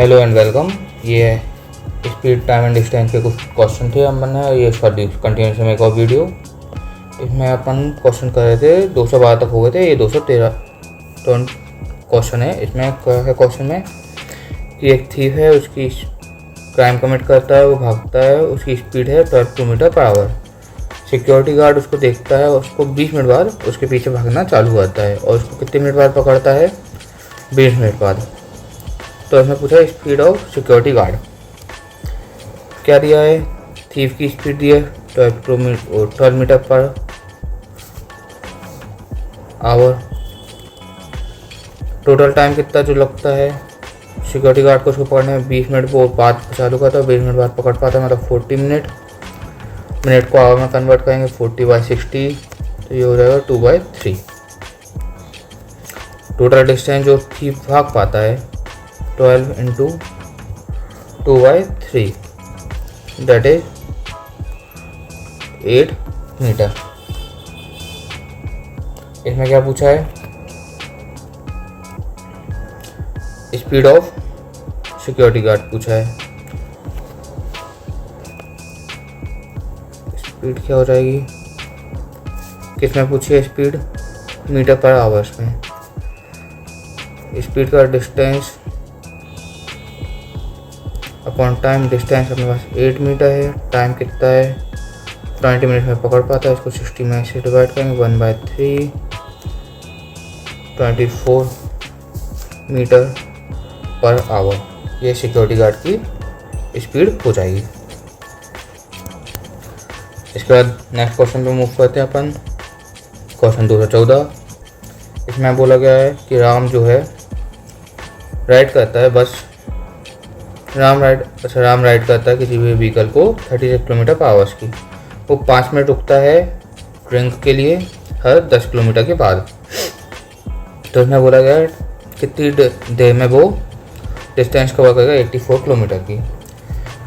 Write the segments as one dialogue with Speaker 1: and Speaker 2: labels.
Speaker 1: Hello and welcome. ये speed time and distance के कुछ क्वेश्चन थे हमने ये कंटिन्यूशन में एक और वीडियो। इसमें अपन क्वेश्चन कर रहे थे 212 तक हो गए थे, ये 213 क्वेश्चन है। इसमें क्या है क्वेश्चन में कि एक थीफ है, उसकी क्राइम कमिट करता है, वो भागता है, उसकी स्पीड है 12 kilometre per our. Security guard उसको देखता है, उसको 20 मिनट बाद उसके पीछे भागना चालू करता है और उसको कितने मिनट बाद पकड़ता है? 20 मिनट बाद। तो इसमें पूछा स्पीड ऑफ सिक्योरिटी गार्ड क्या दिया है। थीफ की स्पीड दी है 12 metre per hour. Total time कितना जो लगता है सिक्योरिटी गार्ड को उसको पकड़ने में 20 मिनट वो बाद चालू करता है, 20 मिनट बाद पकड़ पाता है, मतलब 40 मिनट। मिनट को आवर में कन्वर्ट करेंगे 40/60, तो ये हो जाएगा 2/3। टोटल डिस्टेंस जो थीफ भाग पाता है 12 इंटू 2/3 दैट इज 8 मीटर। इसमें क्या पूछा है? स्पीड ऑफ सिक्योरिटी गार्ड पूछा है। स्पीड क्या हो जाएगी? किसमें पूछी है स्पीड? मीटर पर आवर्स में। स्पीड का डिस्टेंस अपॉन टाइम, डिस्टेंस अपने पास 8 मीटर है, टाइम कितना है 20 मिनट में पकड़ पाता है, इसको 60 में से डिवाइड करेंगे 1/3 24 मीटर पर आवर। ये सिक्योरिटी गार्ड की स्पीड हो जाएगी। इसके बाद नेक्स्ट क्वेश्चन पे मूव करते हैं अपन। क्वेश्चन 214। इसमें बोला गया है कि राम जो है राइड करता है बस राम राइड करता है किसी भी व्हीकल को 36 किलोमीटर पर आवर्स की। वो 5 मिनट रुकता है ड्रिंक के लिए हर 10 किलोमीटर के बाद। तो इसमें बोला गया है कितनी देर में वो डिस्टेंस कवर करेगा 84 किलोमीटर की।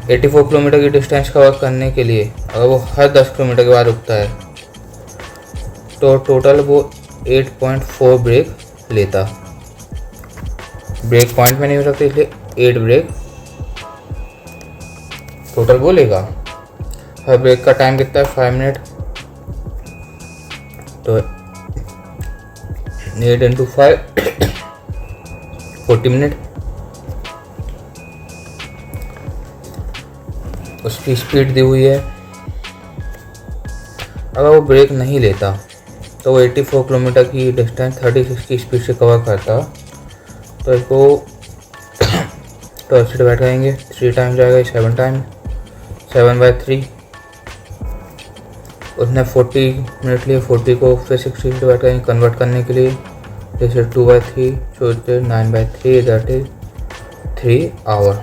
Speaker 1: 84 किलोमीटर की डिस्टेंस कवर करने के लिए अगर वो हर 10 किलोमीटर के बाद रुकता है तो टोटल वो 8.4 ब्रेक लेता। ब्रेक पॉइंट में नहीं हो सकते इसलिए 8 ब्रेक टोटल वो लेगा। हर ब्रेक का टाइम कितना है? 5 मिनट। तो 8 इंटू 5 40 मिनट। उसकी स्पीड दी हुई है। अगर वो ब्रेक नहीं लेता तो वो 84 किलोमीटर की डिस्टेंस 36 की स्पीड से कवर करता। तो इसको 12 से डिवाइड करेंगे, 3 टाइम जाएगा, 7 टाइम 7/3। उसने 40 मिनट लिए, 40 को फिर 60 से डिवाइड करेंगे कन्वर्ट करने के लिए, जैसे 2/3 छोड़ते 9/3 दैट इज 3 आवर।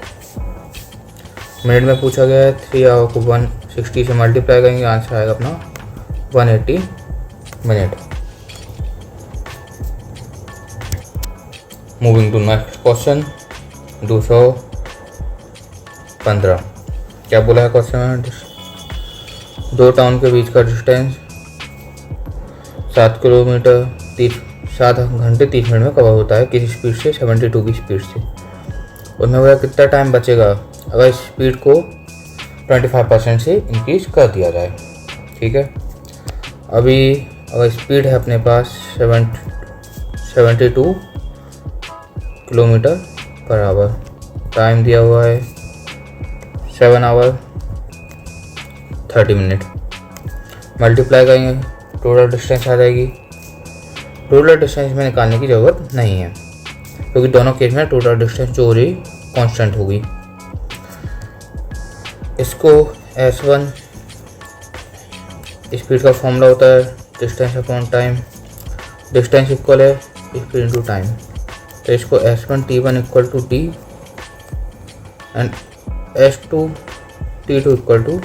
Speaker 1: मिनट में पूछा गया है, 3 आवर को 160 से मल्टीप्लाई करेंगे, आंसर आएगा अपना 180 minute. Moving to next question 215। क्या बोला है क्वेश्चन में? 2 टाउन के बीच का डिस्टेंस 7 किलोमीटर 7 घंटे 30 मिनट में कवर होता है किसी स्पीड से 72 की स्पीड से। उसमें बोला कितना टाइम बचेगा अगर स्पीड को 25% से इंक्रीज कर दिया जाए। ठीक है, अभी अगर स्पीड है अपने पास 72 किलोमीटर पर आवर, टाइम दिया हुआ है 7 आवर 30 मिनट। मल्टीप्लाई करेंगे टोटल डिस्टेंस आ जाएगी। टोटल डिस्टेंस में निकालने की ज़रूरत नहीं है क्योंकि दोनों केस में टोटल डिस्टेंस जो हो रही कांस्टेंट होगी। इसको S1 स्पीड का फॉर्मूला होता है distance upon time. Distance equal है स्पीड इंटू टाइम। तो इसको S1 T1 equal to T and S2 T2 equal to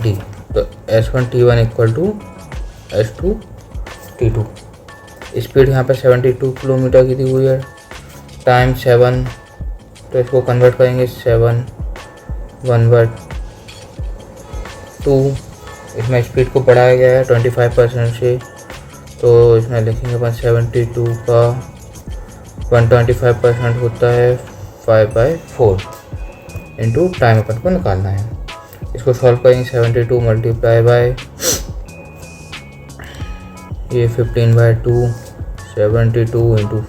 Speaker 1: D। तो S1 T1 equal to S2 T2। Speed यहाँ पे 72 किलोमीटर की दी हुई है, टाइम 7, तो इसको कन्वर्ट करेंगे 7 1/2। इसमें स्पीड को बढ़ाया गया है 25% से, तो इसमें लिखेंगे अपन 72 का 125% होता है 5/4 इंटू टाइम अपन को निकालना है। इसको सॉल्व करेंगे 72 मल्टीप्लाई बाय ये 15/2 72 इंटू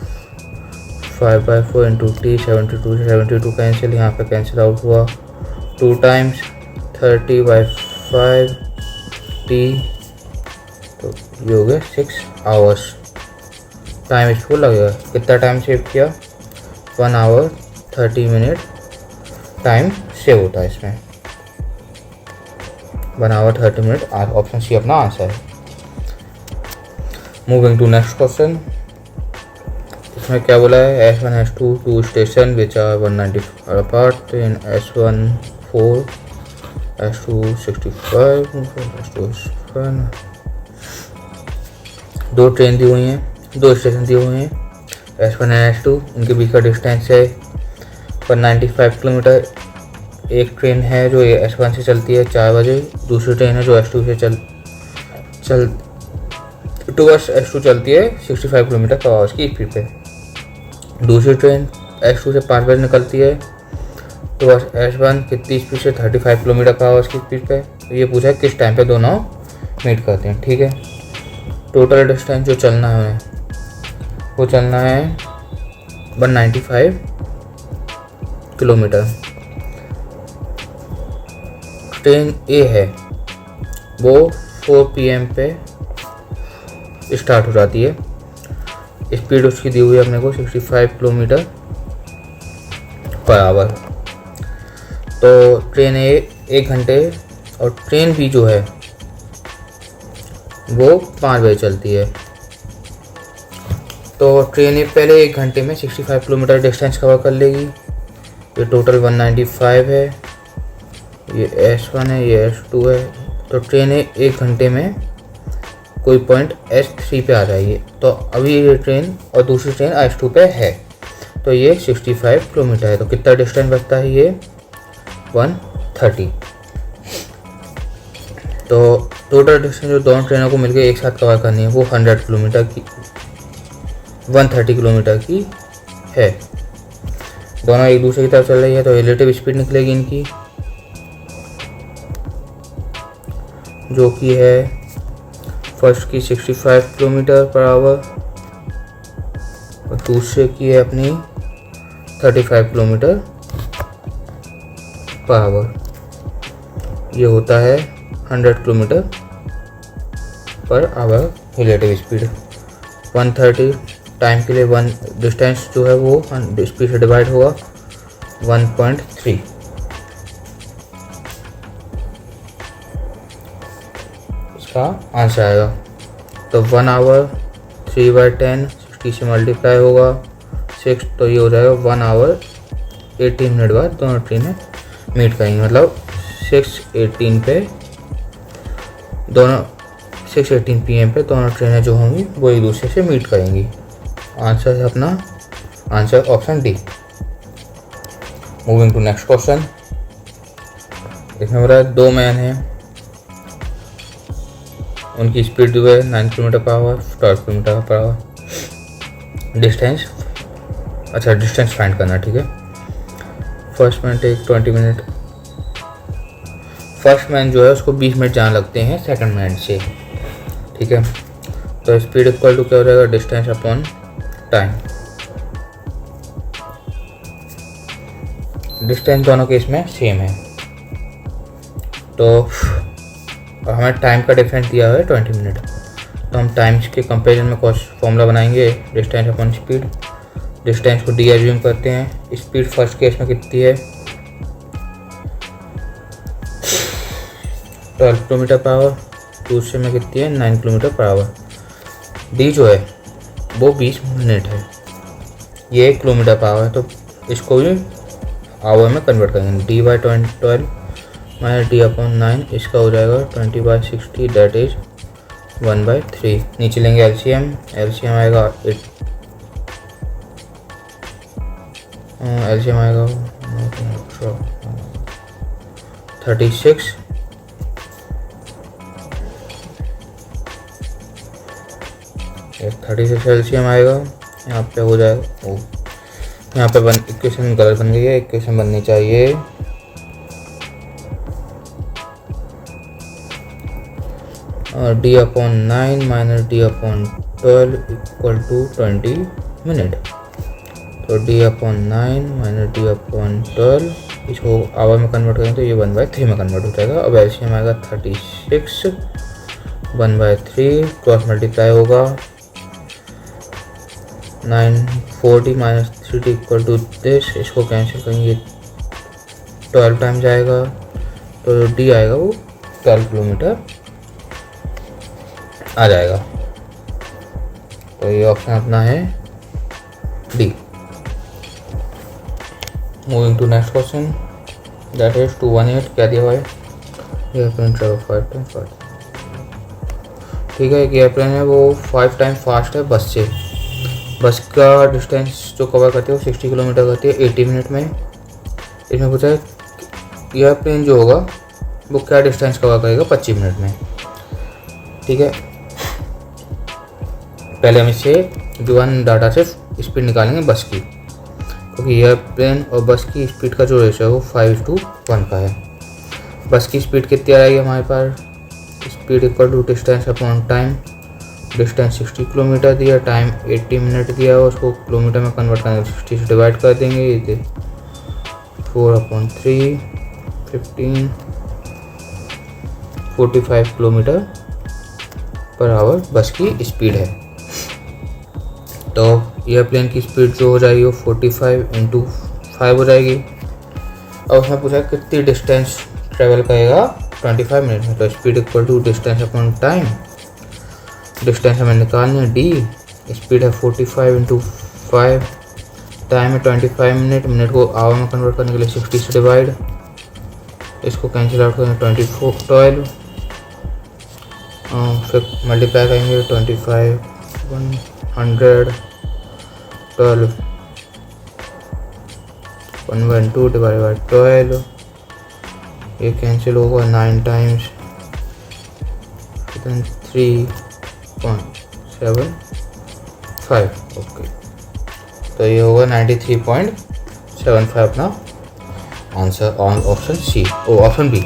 Speaker 1: 5/4 इंटू टी 72 से 72 कैंसिल, यहाँ पे कैंसिल आउट हुआ 2 टाइम्स 30/5 टी, तो ये हो गया 6 आवर्स टाइम इसको लगेगा। कितना टाइम सेव किया? 1 आवर 30 मिनट टाइम सेव होता है इसमें, 1 आवर 30 मिनट। ऑप्शन सी अपना आंसर है। Moving to next question. इसमें क्या बोला है? S1 S2 two station which are 190 apart in S1 4 S2 65 S2 7। दो ट्रेन दी हुई हैं, 2 स्टेशन दिए हुए हैं S1 और S2, इनके बीच का डिस्टेंस है 195 किलोमीटर। एक ट्रेन है जो S1 से चलती है 4 बजे, दूसरी ट्रेन है जो S2 से टूवर्ड्स S2 चलती है 65 किलोमीटर पर आवर्स की स्पीड पे। दूसरी ट्रेन S2 से 5 बजे निकलती है टूवर्ड्स S1 कितनी स्पीड से? 35 किलोमीटर पर आवर्स की स्पीड पे। तो ये पूछा है किस टाइम पे दोनों मीट करते हैं। ठीक है, टोटल डिस्टेंस जो चलना है हमें वो चलना है 195 किलोमीटर। ट्रेन ए है वो 4 PM पे स्टार्ट हो जाती है, स्पीड उसकी दी हुई है अपने को 65 किलोमीटर पर आवर। तो ट्रेन ए 1 घंटे और ट्रेन बी जो है वो 5 बजे चलती है। तो ट्रेन ए पहले 1 घंटे में 65 किलोमीटर डिस्टेंस कवर कर लेगी। ये टोटल 195 है, ये S1 है, ये S2 है। तो ट्रेन ए 1 घंटे में कोई पॉइंट S3 पे आ जाएगी। तो अभी ये ट्रेन और दूसरी ट्रेन S2 पे है, तो ये 65 किलोमीटर है। तो कितना डिस्टेंस बचता है? ये 130। तो टोटल डिस्टेंस जो दोनों ट्रेनों को मिलकर एक साथ कवर करनी है वो 100 किलोमीटर की 130 किलोमीटर की है। दोनों एक दूसरे की तरफ चल रही है, तो रिलेटिव स्पीड निकलेगी इनकी, जो कि है फर्स्ट की 65 किलोमीटर पर आवर और दूसरे की है अपनी 35 किलोमीटर पर आवर। ये होता है 100 kilometre per our relative speed. 130 time के लिए 1 डिस्टेंस जो है वो स्पीड से डिवाइड होगा 1.3। इसका आंसर आएगा। तो 1 आवर 3/10 60 से मल्टीप्लाई होगा 6, तो ये हो जाएगा 1 आवर 18 मिनट बाद दोनों ट्रेनें मीट करेंगी। मतलब 6:18 पे दोनों 6:18 PM पे दोनों ट्रेनें जो होंगी वो एक दूसरे से मीट करेंगी। आंसर है अपना answer option D. Moving to next question. इसमें बोला है 2 मैन हैं, उनकी स्पीड जो है 9 kilometre per hour 12 kilometre per hour. Distance distance find करना। ठीक है, first man take 20 minute. First man जो है उसको 20 मिनट जाने लगते हैं सेकंड मैन से। ठीक है, तो स्पीड इक्वल टू क्या हो जाएगा? Distance upon time. डिस्टेंस दोनों केस में सेम है, तो हमें टाइम का डिफरेंस दिया हुआ है 20 मिनट। तो हम टाइम्स के कंपेरिजन में फॉर्मूला बनाएंगे डिस्टेंस अपॉन स्पीड। डिस्टेंस को डी एज्यूम करते हैं। स्पीड फर्स्ट केस में कितनी है? 12 किलोमीटर पर आवर। दूसरे में कितनी है? 9 किलोमीटर पर आवर। डी जो है वो 20 मिनट है, ये 1 किलोमीटर पर आवर है, तो इसको भी आवर में कन्वर्ट करेंगे। D/12 माइनस D अपॉन 9, इसका हो जाएगा 20/60, दैट इज 1/3। नीचे लेंगे LCM आएगा 8, LCM आएगा 36, LCM आएगा यहाँ पे हो जाएगा। ओ यहाँ पे इक्वेशन गलत बन गई है, इक्वेशन बननी चाहिए d/9 minus d/12 equal to 20 minute. तो d/9 माइनस d/12 इसको आवर में कन्वर्ट करें तो ये 1/3 में कन्वर्ट हो जाएगा। अब एलसीएम आएगा 36, 1/3 क्रॉस मल्टीप्लाई होगा 940 minus 3d equal to this, इसको कैंसिल करेंगे 12 टाइम जाएगा, तो डी आएगा वो 12 किलोमीटर आ जाएगा। तो ये ऑप्शन अपना है D. Moving to next question that is 218। क्या दिया हुआ है? Airplane travel 5 time fast. ठीक है, एक एयरप्लेन है वो 5 टाइम फास्ट है बस से। बस का डिस्टेंस जो कवर करती है वो 60 किलोमीटर करती है 80 मिनट में। इसमें पूछा है एयरप्लेन जो होगा वो क्या डिस्टेंस कवर करेगा 25 मिनट में। ठीक है, पहले हम इससे गिवन डाटा से स्पीड निकालेंगे बस की, क्योंकि एयरप्लेन और बस की स्पीड का जो रेशो है वो 5:1 का है। बस की स्पीड कितनी आ रही है हमारे पास? Speed equal to distance upon time. Distance 60 kilometre दिया, टाइम 80 मिनट दिया, उसको किलोमीटर में कन्वर्ट करके 60 से डिवाइड कर देंगे। ये 4/3 15 45 किलोमीटर पर आवर बस की स्पीड है। तो एयरप्लेन की स्पीड जो हो जाएगी वो 45 × 5 हो जाएगी। और उसमें पूछा कितनी डिस्टेंस ट्रेवल करेगा 25 मिनट में। तो speed equal to distance upon time. Distance हमें निकालना है डी, स्पीड है 45 × 5, टाइम है 25 मिनट। मिनट को आवर में कन्वर्ट करने के लिए 60 से डिवाइड, इसको कैंसिल आउट करेंगे 12 फिर मल्टीप्लाई करेंगे 25 100 12 1/2 डिवाइड बाई 12, ये कैंसिल होगा 9 टाइम्स 3.75। ओके, तो ये होगा 93.75 अपना answer on option C, option B.